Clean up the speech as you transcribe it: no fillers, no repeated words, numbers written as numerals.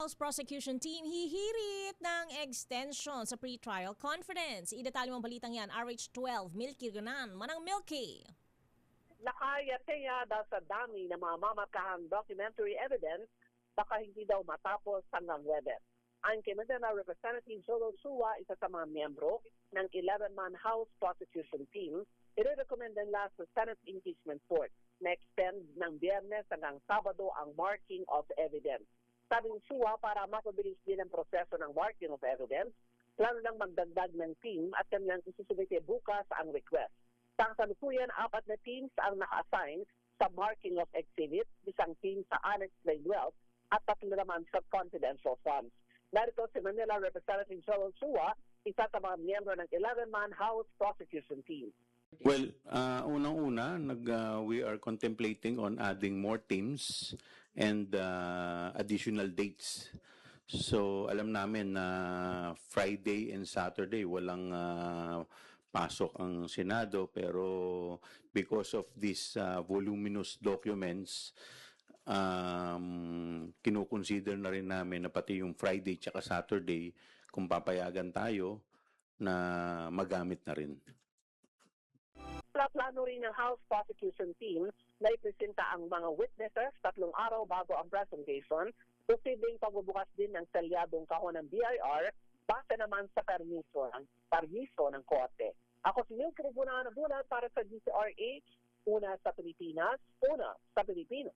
House Prosecution Team hihirit ng extension sa pre-trial conference. Idetalye mo balitang yan, RH12, Milky Ganan. Manang Milky. Nakayataya dahil sa dami ng mga mamakahang documentary evidence, baka hindi daw matapos hanggang Webes. Ang Mindanao Representative Joel Sua, isa sa mga miyembro ng 11-man House Prosecution Team, i-recommend nila sa Senate Impeachment Court na extend ng Biyernes hanggang Sabado ang marking of evidence. Sabi ni Sua, para mapabilis din ang proseso ng marking of evidence, plano lang magdagdag ng team at kanilang isusubite bukas ang request. Sa kasalukuyan, 4 na teams ang naka-assign sa marking of exhibits, isang team sa unexplained wealth at 3 naman sa confidential funds. Narito si Manila Representative Joel Sua, isa sa mga miyembro ng 11-man House Prosecution Team. Well, unang-una, we are contemplating on adding more teams and additional dates. So, alam namin na Friday and Saturday walang pasok ang Senado, pero because of these voluminous documents, kinukonsider na rin namin na pati yung Friday tsaka Saturday, kung papayagan tayo, na magamit na rin. Plano rin ng House Prosecution Team na ipresenta ang mga witnesses 3 araw bago ang presentation. Posibleng pagbubukas din ng selyadong kahon ng BIR base naman sa permiso ng Korte. Ako si Milky Ganan para sa DCRH, una sa Pilipinas, una sa Pilipino.